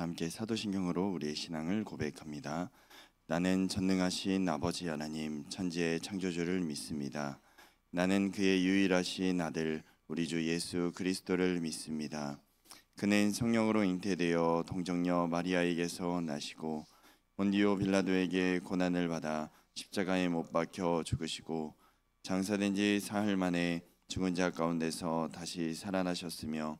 함께 사도신경으로 우리의 신앙을 고백합니다. 나는 전능하신 아버지 하나님 천지의 창조주를 믿습니다. 나는 그의 유일하신 아들 우리 주 예수 그리스도를 믿습니다. 그는 성령으로 잉태되어 동정녀 마리아에게서 나시고 본디오 빌라도에게 고난을 받아 십자가에 못 박혀 죽으시고 장사된 지 사흘 만에 죽은 자 가운데서 다시 살아나셨으며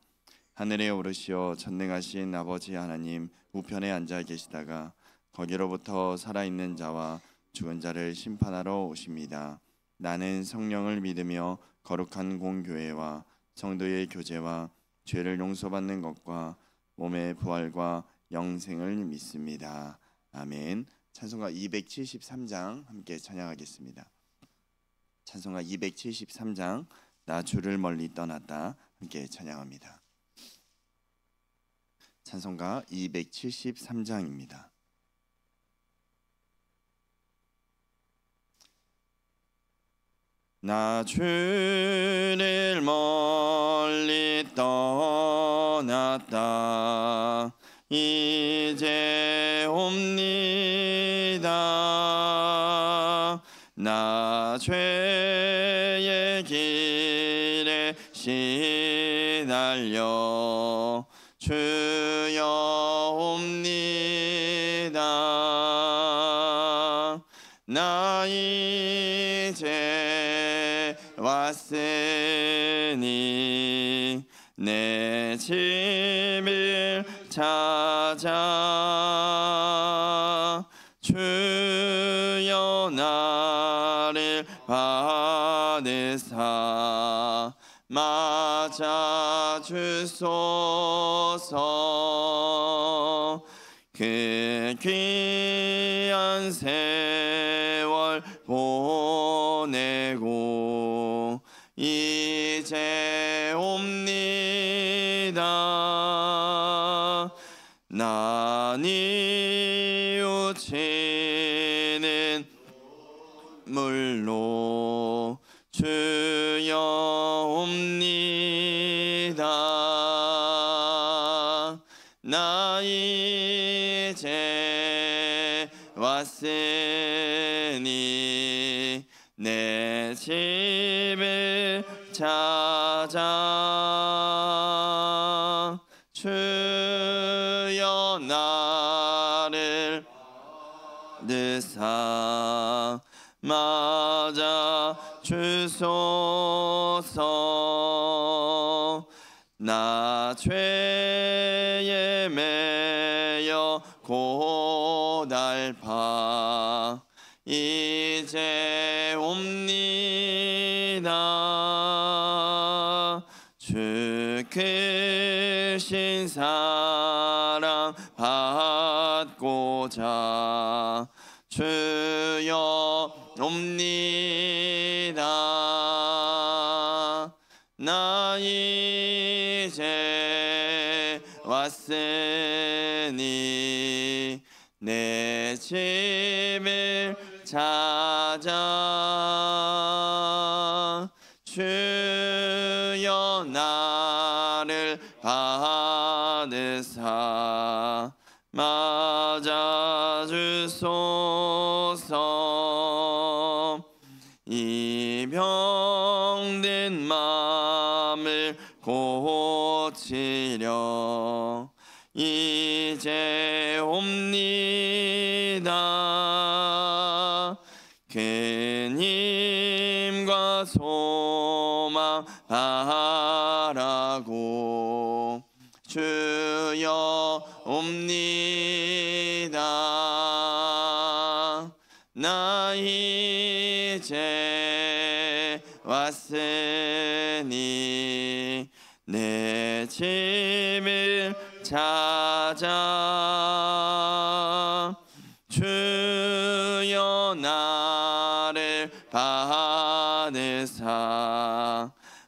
하늘에 오르시어 전능하신 아버지 하나님 우편에 앉아 계시다가 거기로부터 살아있는 자와 죽은 자를 심판하러 오십니다. 나는 성령을 믿으며 거룩한 공교회와 성도의 교제와 죄를 용서받는 것과 몸의 부활과 영생을 믿습니다. 아멘. 찬송가 273장 함께 찬양하겠습니다. 찬송가 273장 나 주를 멀리 떠났다 함께 찬양합니다. 찬송가 273장입니다. 나 주를 멀리 떠났다 이제 옵니다. 나 죄의 길에 시달려 주여 옵니다. 나 이제 왔으니 내 집을 찾아 주여 나를 받으사 맞아 주소서. 그 귀한 세월 보내고 이제 옵니다. 나 뉘우치는 물로 주여 옵니다. 나 이제 왔으니 내 집을 찾아 주여 나를 드사 맞아 주소서. 나 죄에 매여 고달파 이제 옵니다. 주 크신 사랑 받고자 주여 옵니다. 나 이제 왔으니 내 집을 찾아 주여 나를 받으사 맞아 주소서. 이 병든 마음을 고치려 이제 옵니다. 큰 힘과 소망 바라고 주여 옵니다. 나 이제 왔으니 내 집을 찾아 주여 나를 받으사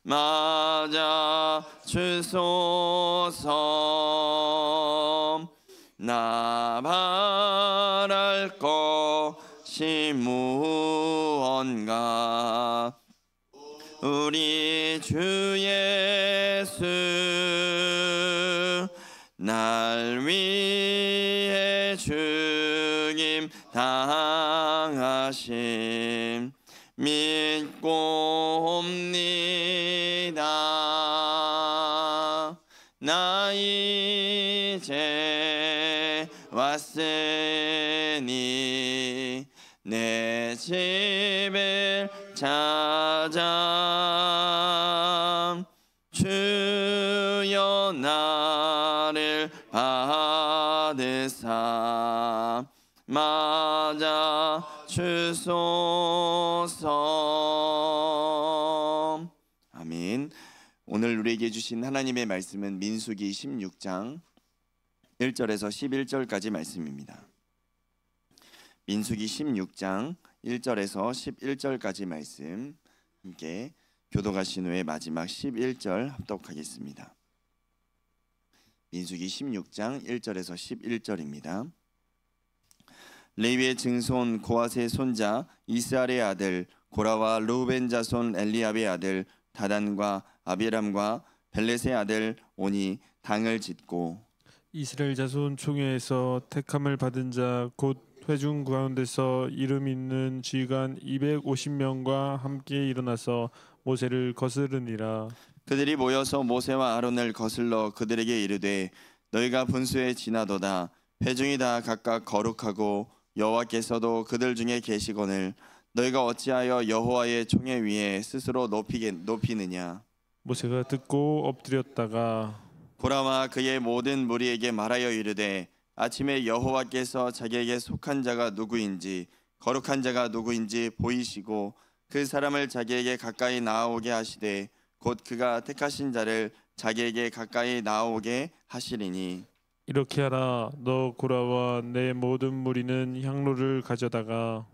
맞아 주소서. 나 바랄 것이 무언가 우리 주 예수 날 위해 죽임 당하심 믿고 옵니다. 나 이제 왔으니 내 집을 찾아 주여 나를 받으사 맞아 주소서. 아멘. 오늘 우리에게 주신 하나님의 말씀은 민수기 16장 1절에서 11절까지 말씀입니다. 민수기 16장 1절에서 11절까지 말씀 함께 교독하신 후에 마지막 11절 합독하겠습니다. 민수기 16장 1절에서 11절입니다. 레위의 증손 고핫의 손자 이스할의 아들 고라와 르우벤 자손 엘리압의 아들 다단과 아비람과 벨렛의 아들 온이 당을 짓고 이스라엘 자손 총회에서 택함을 받은 자 곧 회중 가운데서 이름 있는 지휘관 250명과 함께 일어나서 모세를 거스르니라. 그들이 모여서 모세와 아론을 거슬러 그들에게 이르되 너희가 분수에 지나도다. 회중이 다 각각 거룩하고 여호와께서도 그들 중에 계시거늘 너희가 어찌하여 여호와의 총회 위에 스스로 높이느냐. 모세가 듣고 엎드렸다가 고라와 그의 모든 무리에게 말하여 이르되 아침에 여호와께서 자기에게 속한 자가 누구인지 거룩한 자가 누구인지 보이시고 그 사람을 자기에게 가까이 나아오게 하시되 곧 그가 택하신 자를 자기에게 가까이 나아오게 하시리니 이렇게 하라. 너 고라와 내 모든 무리는 향로를 가져다가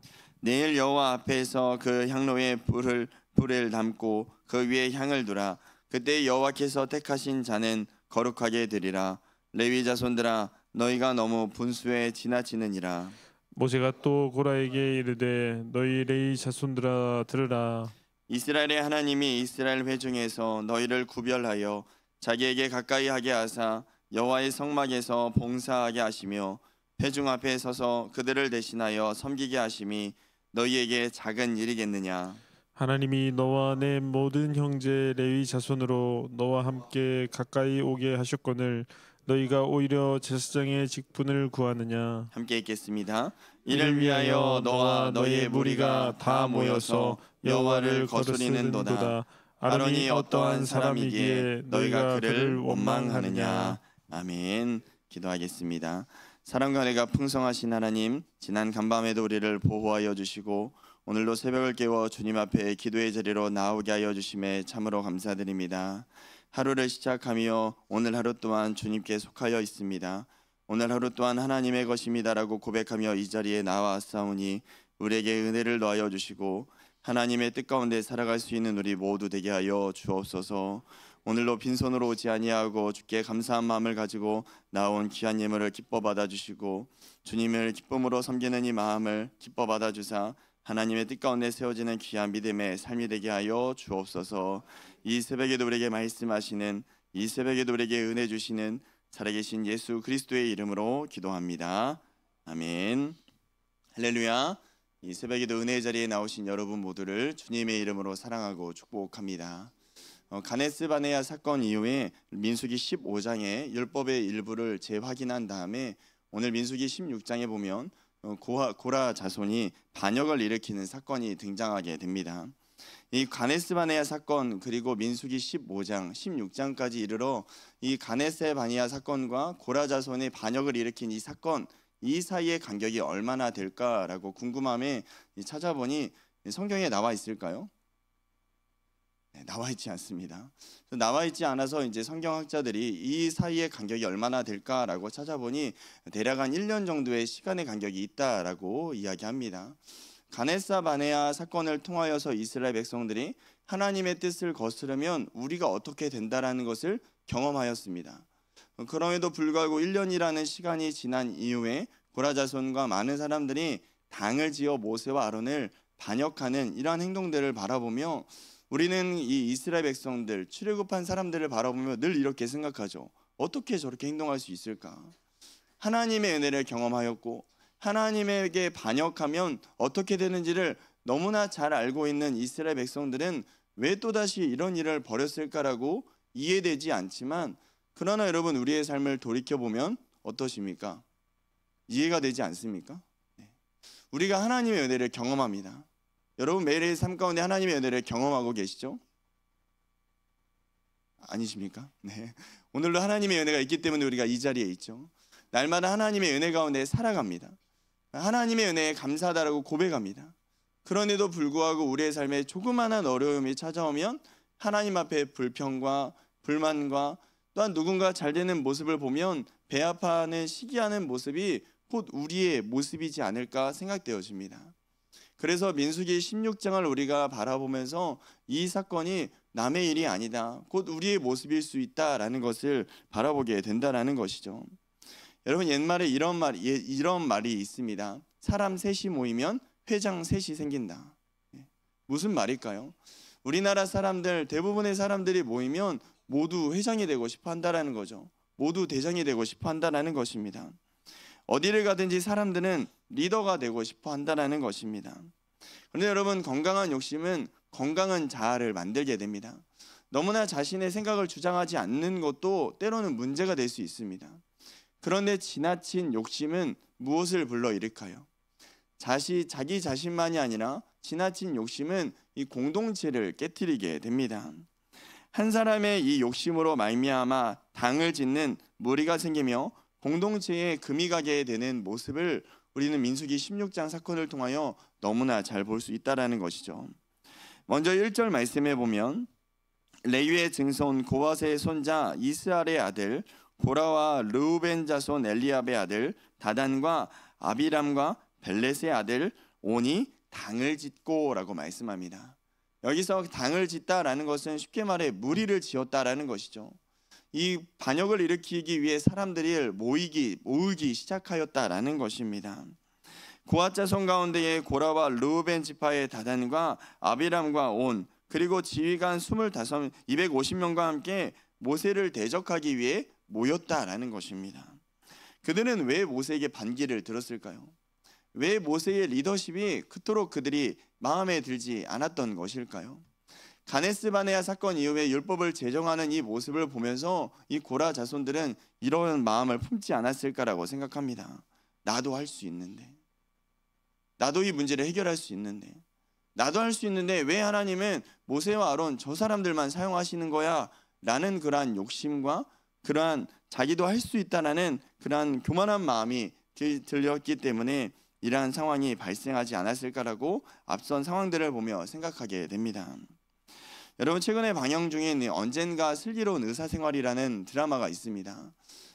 내일 여호와 앞에서 그 향로에 불을 담고 그 위에 향을 두라. 그때 여호와께서 택하신 자는 거룩하게 되리라. 레위 자손들아 너희가 너무 분수에 지나치느니라. 모세가 또 고라에게 이르되 너희 레위 자손들아 들으라. 이스라엘의 하나님이 이스라엘 회중에서 너희를 구별하여 자기에게 가까이 하게 하사 여호와의 성막에서 봉사하게 하시며 회중 앞에 서서 그들을 대신하여 섬기게 하심이 너희에게 작은 일이겠느냐. 하나님이 너와 내 모든 형제 레위 자손으로 너와 함께 가까이 오게 하셨거늘 너희가 오히려 제사장의 직분을 구하느냐. 함께 읽겠습니다. 이를 위하여 너와 너희의 무리가 다 모여서 여호와를 거스리는도다. 아론이 어떠한 사람이기에 너희가 그를 원망하느냐. 아멘. 기도하겠습니다. 사랑과 은혜가 풍성하신 하나님, 지난 간밤에도 우리를 보호하여 주시고 오늘도 새벽을 깨워 주님 앞에 기도의 자리로 나오게 하여 주심에 참으로 감사드립니다. 하루를 시작하며 오늘 하루 또한 주님께 속하여 있습니다. 오늘 하루 또한 하나님의 것입니다라고 고백하며 이 자리에 나와싸우니 우리에게 은혜를 더하여 주시고 하나님의 뜻 가운데 살아갈 수 있는 우리 모두 되게 하여 주옵소서. 오늘도 빈손으로 오지 아니하고 주께 감사한 마음을 가지고 나온 귀한 예물을 기뻐 받아주시고 주님을 기쁨으로 섬기는 이 마음을 기뻐 받아주사 하나님의 뜻 가운데 세워지는 귀한 믿음의 삶이 되게 하여 주옵소서. 이 새벽에도 우리에게 말씀하시는, 이 새벽에도 우리에게 은혜 주시는 살아계신 예수 그리스도의 이름으로 기도합니다. 아멘. 할렐루야. 이 새벽에도 은혜의 자리에 나오신 여러분 모두를 주님의 이름으로 사랑하고 축복합니다. 가네스 바네아 사건 이후에 민수기 15장의 율법의 일부를 재확인한 다음에 오늘 민수기 16장에 보면 고라 자손이 반역을 일으키는 사건이 등장하게 됩니다. 이 가네스 바네아 사건 그리고 민수기 15장, 16장까지 이르러 이 가네스 바네아 사건과 고라 자손의 반역을 일으킨 이 사건, 이 사이의 간격이 얼마나 될까라고 궁금함에 찾아보니 성경에 나와 있을까요? 네, 나와 있지 않습니다. 나와 있지 않아서 이제 성경학자들이 이 사이의 간격이 얼마나 될까라고 찾아보니 대략 한 1년 정도의 시간의 간격이 있다라고 이야기합니다. 가네스 바네아 사건을 통하여서 이스라엘 백성들이 하나님의 뜻을 거스르면 우리가 어떻게 된다라는 것을 경험하였습니다. 그럼에도 불구하고 1년이라는 시간이 지난 이후에 고라 자손과 많은 사람들이 당을 지어 모세와 아론을 반역하는 이러한 행동들을 바라보며 우리는 이 이스라엘 백성들 출애굽한 사람들을 바라보며 늘 이렇게 생각하죠. 어떻게 저렇게 행동할 수 있을까? 하나님의 은혜를 경험하였고 하나님에게 반역하면 어떻게 되는지를 너무나 잘 알고 있는 이스라엘 백성들은 왜 또다시 이런 일을 벌였을까라고 이해되지 않지만, 그러나 여러분, 우리의 삶을 돌이켜보면 어떠십니까? 이해가 되지 않습니까? 우리가 하나님의 은혜를 경험합니다. 여러분, 매일의 삶 가운데 하나님의 은혜를 경험하고 계시죠? 아니십니까? 네. 오늘도 하나님의 은혜가 있기 때문에 우리가 이 자리에 있죠. 날마다 하나님의 은혜 가운데 살아갑니다. 하나님의 은혜에 감사하다라고 고백합니다. 그런데도 불구하고 우리의 삶에 조그마한 어려움이 찾아오면 하나님 앞에 불평과 불만과 또한 누군가 잘 되는 모습을 보면 배 아파하는 시기하는 모습이 곧 우리의 모습이지 않을까 생각되어집니다. 그래서 민수기 16장을 우리가 바라보면서 이 사건이 남의 일이 아니다, 곧 우리의 모습일 수 있다라는 것을 바라보게 된다라는 것이죠. 여러분, 옛말에 이런 말이 있습니다. 사람 셋이 모이면 회장 셋이 생긴다. 무슨 말일까요? 우리나라 사람들, 대부분의 사람들이 모이면 모두 회장이 되고 싶어 한다라는 거죠. 모두 대장이 되고 싶어 한다라는 것입니다. 어디를 가든지 사람들은 리더가 되고 싶어 한다라는 것입니다. 그런데 여러분, 건강한 욕심은 건강한 자아를 만들게 됩니다. 너무나 자신의 생각을 주장하지 않는 것도 때로는 문제가 될 수 있습니다. 그런데 지나친 욕심은 무엇을 불러일으켜요? 자기 자신만이 아니라 지나친 욕심은 이 공동체를 깨트리게 됩니다. 한 사람의 이 욕심으로 말미암아 당을 짓는 무리가 생기며 공동체에 금이 가게 되는 모습을 우리는 민수기 16장 사건을 통하여 너무나 잘 볼 수 있다라는 것이죠. 먼저 1절 말씀에 보면 레위의 증손 고핫의 손자 이스알의 아들 고라와 르우벤 자손 엘리압의 아들 다단과 아비람과 벨렛의 아들 온이 당을 짓고라고 말씀합니다. 여기서 당을 짓다라는 것은 쉽게 말해 무리를 지었다라는 것이죠. 이 반역을 일으키기 위해 사람들이 모이기 시작하였다라는 것입니다. 고핫 자손 가운데에 고라와 르우벤 지파의 다단과 아비람과 온, 그리고 지휘관 250명과 함께 모세를 대적하기 위해 모였다라는 것입니다. 그들은 왜 모세에게 반기를 들었을까요? 왜 모세의 리더십이 그토록 그들이 마음에 들지 않았던 것일까요? 가데스 바네아 사건 이후에 율법을 제정하는 이 모습을 보면서 이 고라 자손들은 이런 마음을 품지 않았을까라고 생각합니다. 나도 할 수 있는데, 나도 이 문제를 해결할 수 있는데, 나도 할 수 있는데 왜 하나님은 모세와 아론 저 사람들만 사용하시는 거야? 라는 그러한 욕심과 그러한 자기도 할 수 있다라는 그러한 교만한 마음이 들렸기 때문에 이러한 상황이 발생하지 않았을까라고 앞선 상황들을 보며 생각하게 됩니다. 여러분, 최근에 방영 중인 언젠가 슬기로운 의사생활이라는 드라마가 있습니다.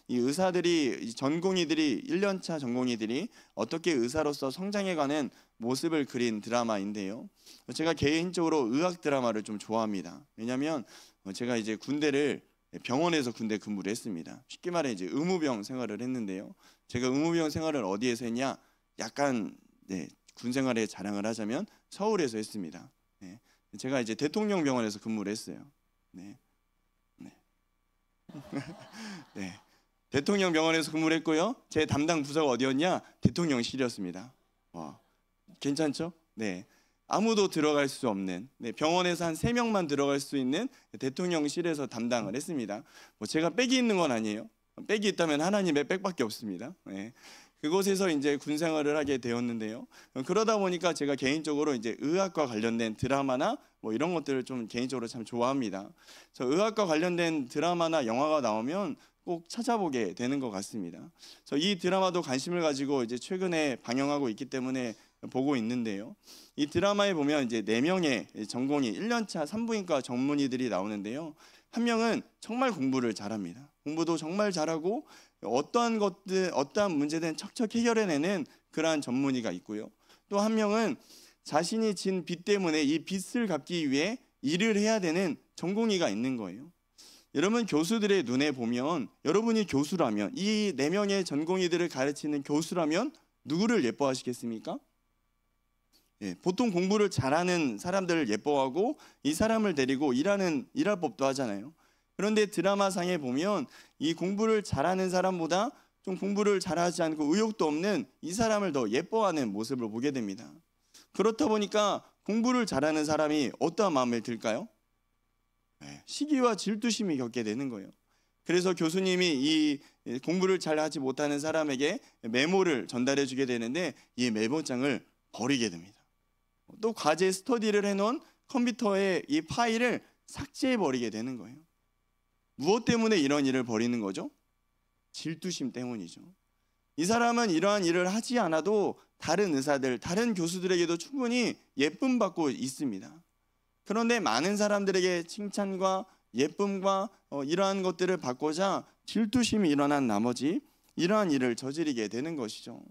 이 의사들이, 전공의들이, 1년차 전공의들이 어떻게 의사로서 성장해가는 모습을 그린 드라마인데요. 제가 개인적으로 의학 드라마를 좀 좋아합니다. 왜냐하면 제가 이제 병원에서 군대 근무를 했습니다. 쉽게 말해 이제 의무병 생활을 했는데요. 제가 의무병 생활을 어디에서 했냐? 약간 군 생활에 자랑을 하자면 서울에서 했습니다. 제가 이제 대통령병원에서 근무를 했어요. 네. 대통령병원에서 근무를 했고요. 제 담당 부서가 어디였냐? 대통령실이었습니다. 와, 괜찮죠? 네. 아무도 들어갈 수 없는, 병원에서 한 3명만 들어갈 수 있는 대통령실에서 담당을 했습니다. 제가 빽이 있는 건 아니에요. 빽이 있다면 하나님의 빽밖에 없습니다. 그곳에서 이제 군 생활을 하게 되었는데요. 그러다 보니까 제가 개인적으로 이제 의학과 관련된 드라마나 이런 것들을 좀 개인적으로 참 좋아합니다. 그래서 의학과 관련된 드라마나 영화가 나오면 꼭 찾아보게 되는 것 같습니다. 그래서 이 드라마도 관심을 가지고 이제 최근에 방영하고 있기 때문에 보고 있는데요. 이 드라마에 보면 이제 4명의 전공의 1년차 산부인과 전문의들이 나오는데요. 한 명은 정말 공부를 잘합니다. 공부도 정말 잘하고 어떠한 문제든 척척 해결해내는 그러한 전문의가 있고요. 또 한 명은 자신이 진 빚 때문에 이 빚을 갚기 위해 일을 해야 되는 전공의가 있는 거예요. 여러분, 교수들의 눈에 보면, 여러분이 교수라면, 이 4명의 전공의들을 가르치는 교수라면 누구를 예뻐하시겠습니까? 보통 공부를 잘하는 사람들을 예뻐하고 이 사람을 데리고 일할 법도 하잖아요. 그런데 드라마상에 보면 이 공부를 잘하는 사람보다 좀 공부를 잘하지 않고 의욕도 없는 이 사람을 더 예뻐하는 모습을 보게 됩니다. 그렇다 보니까 공부를 잘하는 사람이 어떠한 마음을 들까요? 시기와 질투심이 겪게 되는 거예요. 그래서 교수님이 이 공부를 잘하지 못하는 사람에게 메모를 전달해 주게 되는데 이 메모장을 버리게 됩니다. 또 과제 스터디를 해놓은 컴퓨터에 이 파일을 삭제해 버리게 되는 거예요. 무엇 때문에 이런 일을 벌이는 거죠? 질투심 때문이죠. 이 사람은 이러한 일을 하지 않아도 다른 의사들, 다른 교수들에게도 충분히 예쁨 받고 있습니다. 그런데 많은 사람들에게 칭찬과 예쁨과 이러한 것들을 받고자 질투심이 일어난 나머지 이러한 일을 저지르게 되는 것이죠.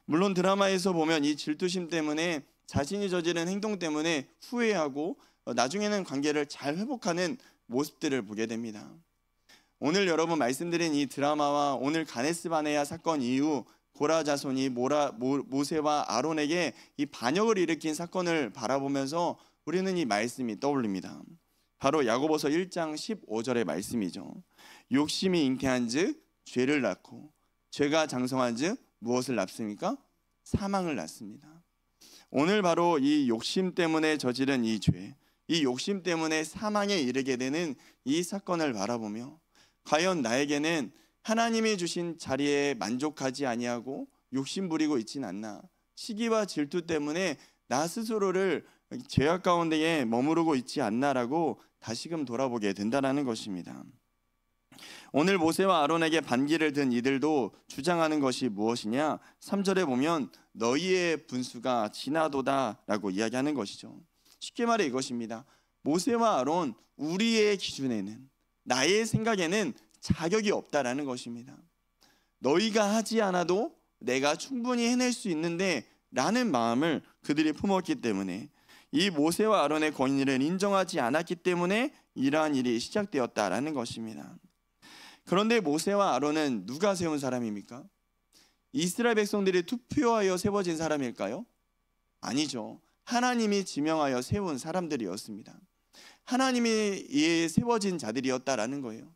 물론 드라마에서 보면 이 질투심 때문에 자신이 저지른 행동 때문에 후회하고 나중에는 관계를 잘 회복하는 모습들을 보게 됩니다. 오늘 여러분 말씀드린 이 드라마와 오늘 가데스 바네아 사건 이후 고라 자손이 모세와 아론에게 이 반역을 일으킨 사건을 바라보면서 우리는 이 말씀이 떠올립니다. 바로 야고보서 1장 15절의 말씀이죠. 욕심이 잉태한즉 죄를 낳고 죄가 장성한즉 무엇을 낳습니까? 사망을 낳습니다. 오늘 바로 이 욕심 때문에 저지른 이 죄, 이 욕심 때문에 사망에 이르게 되는 이 사건을 바라보며 과연 나에게는 하나님이 주신 자리에 만족하지 아니하고 욕심 부리고 있진 않나, 시기와 질투 때문에 나 스스로를 죄악 가운데에 머무르고 있지 않나라고 다시금 돌아보게 된다는 것입니다. 오늘 모세와 아론에게 반기를 든 이들도 주장하는 것이 무엇이냐? 3절에 보면 너희의 분수가 지나도다라고 이야기하는 것이죠. 쉽게 말해 이것입니다. 모세와 아론, 우리의 기준에는, 나의 생각에는 자격이 없다라는 것입니다. 너희가 하지 않아도 내가 충분히 해낼 수 있는데 라는 마음을 그들이 품었기 때문에, 이 모세와 아론의 권위를 인정하지 않았기 때문에 이러한 일이 시작되었다라는 것입니다. 그런데 모세와 아론은 누가 세운 사람입니까? 이스라엘 백성들이 투표하여 세워진 사람일까요? 아니죠. 하나님이 지명하여 세운 사람들이었습니다. 하나님이 세워진 자들이었다라는 거예요.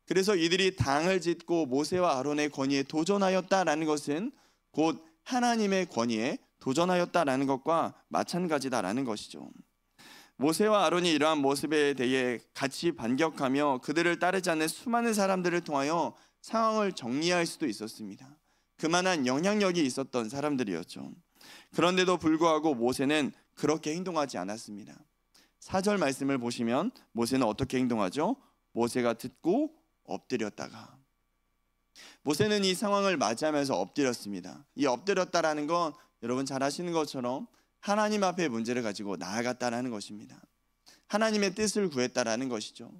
그래서 이들이 당을 짓고 모세와 아론의 권위에 도전하였다라는 것은 곧 하나님의 권위에 도전하였다라는 것과 마찬가지다라는 것이죠. 모세와 아론이 이러한 모습에 대해 같이 반격하며 그들을 따르지 않는 수많은 사람들을 통하여 상황을 정리할 수도 있었습니다. 그만한 영향력이 있었던 사람들이었죠. 그런데도 불구하고 모세는 그렇게 행동하지 않았습니다. 4절 말씀을 보시면 모세는 어떻게 행동하죠? 모세가 듣고 엎드렸다가, 모세는 이 상황을 맞이하면서 엎드렸습니다. 이 엎드렸다라는 건 여러분 잘 아시는 것처럼 하나님 앞에 문제를 가지고 나아갔다라는 것입니다. 하나님의 뜻을 구했다라는 것이죠.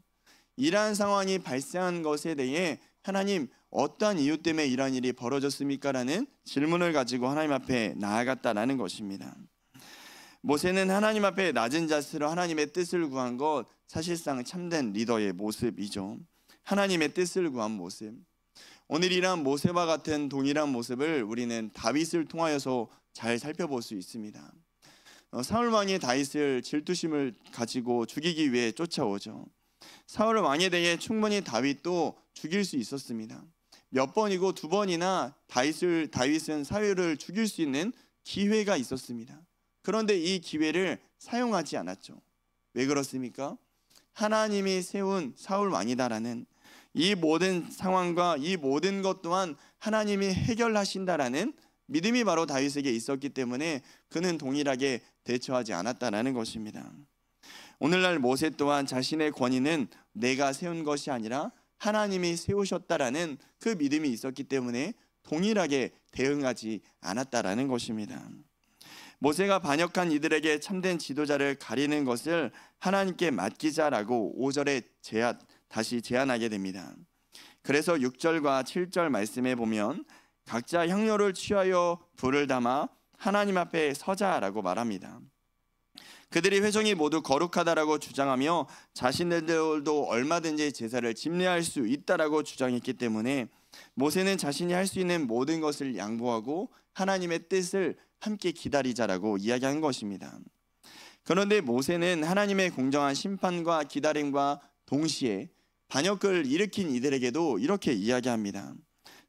이러한 상황이 발생한 것에 대해 하나님, 어떠한 이유 때문에 이러한 일이 벌어졌습니까? 라는 질문을 가지고 하나님 앞에 나아갔다라는 것입니다. 모세는 하나님 앞에 낮은 자세로 하나님의 뜻을 구한 것, 사실상 참된 리더의 모습이죠. 하나님의 뜻을 구한 모습. 오늘 이러한 모세와 같은 동일한 모습을 우리는 다윗을 통하여서 잘 살펴볼 수 있습니다. 사울 왕이 다윗을 질투심을 가지고 죽이기 위해 쫓아오죠. 사울 왕에 대해 충분히 다윗도 죽일 수 있었습니다. 몇 번이고 2번이나 다윗은 사울을 죽일 수 있는 기회가 있었습니다. 그런데 이 기회를 사용하지 않았죠. 왜 그렇습니까? 하나님이 세운 사울 왕이다라는 이 모든 상황과 이 모든 것 또한 하나님이 해결하신다라는 믿음이 바로 다윗에게 있었기 때문에 그는 동일하게 대처하지 않았다라는 것입니다. 오늘날 모세 또한 자신의 권위는 내가 세운 것이 아니라 하나님이 세우셨다라는 그 믿음이 있었기 때문에 동일하게 대응하지 않았다라는 것입니다. 모세가 반역한 이들에게 참된 지도자를 가리는 것을 하나님께 맡기자라고 5절에 다시 제안하게 됩니다. 그래서 6절과 7절 말씀에 보면 각자 향료를 취하여 불을 담아 하나님 앞에 서자라고 말합니다. 그들이 회중이 모두 거룩하다라고 주장하며 자신들도 얼마든지 제사를 집례할 수 있다라고 주장했기 때문에 모세는 자신이 할 수 있는 모든 것을 양보하고 하나님의 뜻을 함께 기다리자라고 이야기한 것입니다. 그런데 모세는 하나님의 공정한 심판과 기다림과 동시에 반역을 일으킨 이들에게도 이렇게 이야기합니다.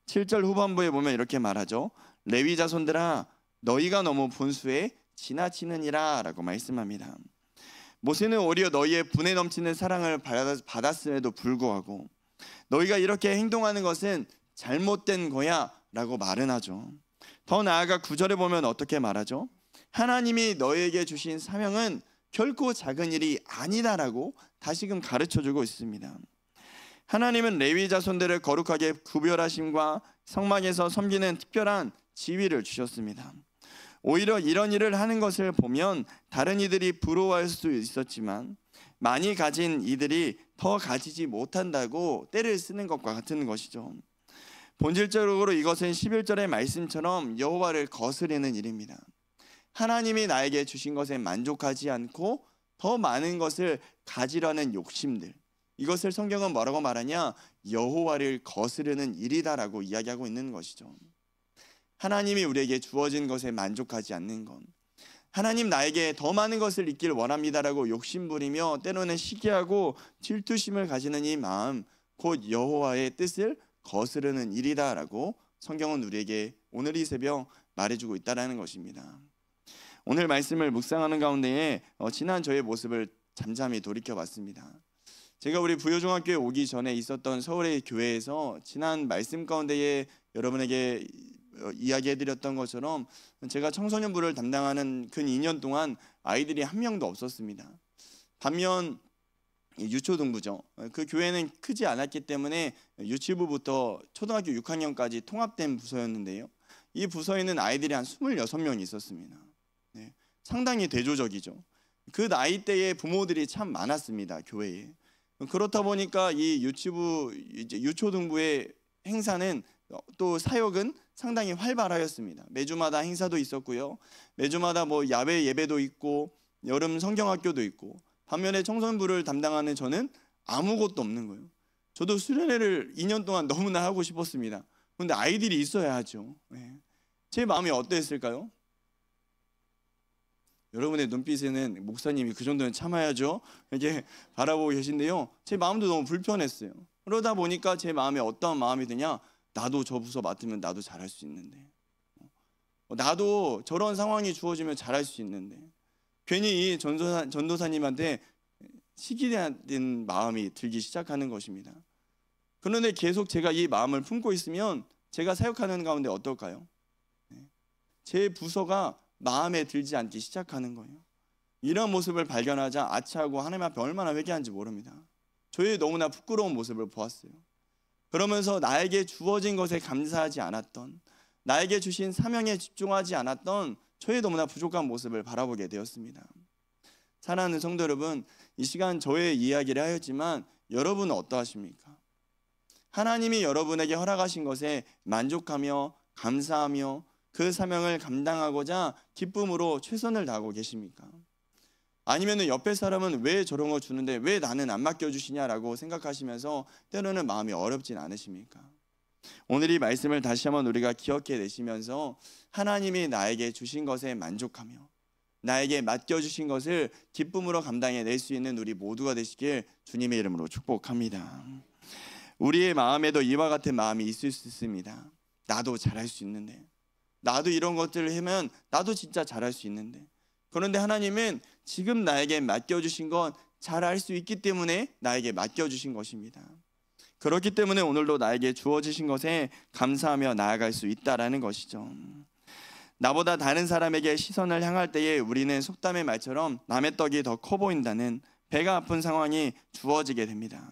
7절 후반부에 보면 이렇게 말하죠. 레위 자손들아 너희가 너무 분수에 지나치느니라 라고 말씀합니다. 모세는 오히려 너희의 분에 넘치는 사랑을 받았음에도 불구하고 너희가 이렇게 행동하는 것은 잘못된 거야 라고 말은 하죠. 더 나아가 9절에 보면 어떻게 말하죠? 하나님이 너희에게 주신 사명은 결코 작은 일이 아니다라고 다시금 가르쳐주고 있습니다. 하나님은 레위 자손들을 거룩하게 구별하심과 성막에서 섬기는 특별한 지위를 주셨습니다. 오히려 이런 일을 하는 것을 보면 다른 이들이 부러워할 수 있었지만 많이 가진 이들이 더 가지지 못한다고 떼를 쓰는 것과 같은 것이죠. 본질적으로 이것은 11절의 말씀처럼 여호와를 거스르는 일입니다. 하나님이 나에게 주신 것에 만족하지 않고 더 많은 것을 가지려는 욕심들, 이것을 성경은 뭐라고 말하냐? 여호와를 거스르는 일이다라고 이야기하고 있는 것이죠. 하나님이 우리에게 주어진 것에 만족하지 않는 것, 하나님 나에게 더 많은 것을 있길 원합니다라고 욕심부리며 때로는 시기하고 질투심을 가지는 이 마음, 곧 여호와의 뜻을 거스르는 일이다라고 성경은 우리에게 오늘 이 새벽 말해주고 있다라는 것입니다. 오늘 말씀을 묵상하는 가운데에 지난 저의 모습을 잠잠히 돌이켜봤습니다. 제가 우리 부여중학교에 오기 전에 있었던 서울의 교회에서 지난 말씀 가운데에 여러분에게 이야기해드렸던 것처럼 제가 청소년부를 담당하는 근 2년 동안 아이들이 한 명도 없었습니다. 반면 유초등부죠. 그 교회는 크지 않았기 때문에 유치부부터 초등학교 6학년까지 통합된 부서였는데요. 이 부서에는 아이들이 한 26명이 있었습니다. 네, 상당히 대조적이죠. 그 나이대의 부모들이 참 많았습니다. 교회에. 그렇다 보니까 이 유치부, 이제 유초등부의 행사는 또 사역은 상당히 활발하였습니다. 매주마다 행사도 있었고요. 매주마다 뭐 야외 예배도 있고 여름 성경학교도 있고, 반면에 청소년부를 담당하는 저는 아무것도 없는 거예요. 저도 수련회를 2년 동안 너무나 하고 싶었습니다. 그런데 아이들이 있어야 하죠. 네. 제 마음이 어땠을까요? 여러분의 눈빛에는 목사님이 그 정도는 참아야죠 이렇게 바라보고 계신데요, 제 마음도 너무 불편했어요. 그러다 보니까 제 마음에 어떤 마음이 드냐, 나도 저 부서 맡으면 나도 잘할 수 있는데, 나도 저런 상황이 주어지면 잘할 수 있는데, 괜히 이 전도사님한테 시기된 마음이 들기 시작하는 것입니다. 그런데 계속 제가 이 마음을 품고 있으면 제가 사역하는 가운데 어떨까요? 제 부서가 마음에 들지 않기 시작하는 거예요. 이런 모습을 발견하자 아차하고 하나님 앞에 얼마나 회개한지 모릅니다. 저의 너무나 부끄러운 모습을 보았어요. 그러면서 나에게 주어진 것에 감사하지 않았던, 나에게 주신 사명에 집중하지 않았던 저의 너무나 부족한 모습을 바라보게 되었습니다. 사랑하는 성도 여러분, 이 시간 저의 이야기를 하였지만 여러분은 어떠하십니까? 하나님이 여러분에게 허락하신 것에 만족하며 감사하며 그 사명을 감당하고자 기쁨으로 최선을 다하고 계십니까? 아니면 옆에 사람은 왜 저런 거 주는데 왜 나는 안 맡겨주시냐라고 생각하시면서 때로는 마음이 어렵진 않으십니까? 오늘 이 말씀을 다시 한번 우리가 기억해 내시면서 하나님이 나에게 주신 것에 만족하며 나에게 맡겨주신 것을 기쁨으로 감당해 낼 수 있는 우리 모두가 되시길 주님의 이름으로 축복합니다. 우리의 마음에도 이와 같은 마음이 있을 수 있습니다. 나도 잘할 수 있는데, 나도 이런 것들을 하면 나도 진짜 잘할 수 있는데, 그런데 하나님은 지금 나에게 맡겨주신 건 잘할 수 있기 때문에 나에게 맡겨주신 것입니다. 그렇기 때문에 오늘도 나에게 주어지신 것에 감사하며 나아갈 수 있다라는 것이죠. 나보다 다른 사람에게 시선을 향할 때에 우리는 속담의 말처럼 남의 떡이 더 커 보인다는 배가 아픈 상황이 주어지게 됩니다.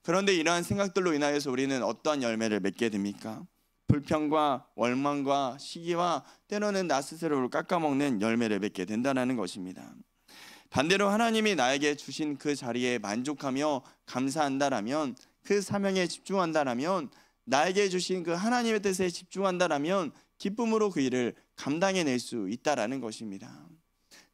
그런데 이러한 생각들로 인하여서 우리는 어떠한 열매를 맺게 됩니까? 불평과 원망과 시기와 때로는 나 스스로를 깎아먹는 열매를 맺게 된다는 것입니다. 반대로 하나님이 나에게 주신 그 자리에 만족하며 감사한다라면, 그 사명에 집중한다라면, 나에게 주신 그 하나님의 뜻에 집중한다라면 기쁨으로 그 일을 감당해낼 수 있다라는 것입니다.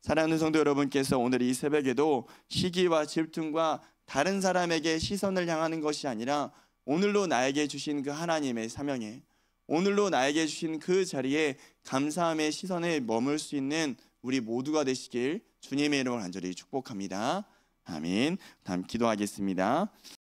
사랑하는 성도 여러분께서 오늘 이 새벽에도 시기와 질투와 다른 사람에게 시선을 향하는 것이 아니라 오늘로 나에게 주신 그 하나님의 사명에, 오늘로 나에게 주신 그 자리에 감사함의 시선에 머물 수 있는 우리 모두가 되시길 주님의 이름으로 간절히 축복합니다. 아멘. 다음 기도하겠습니다.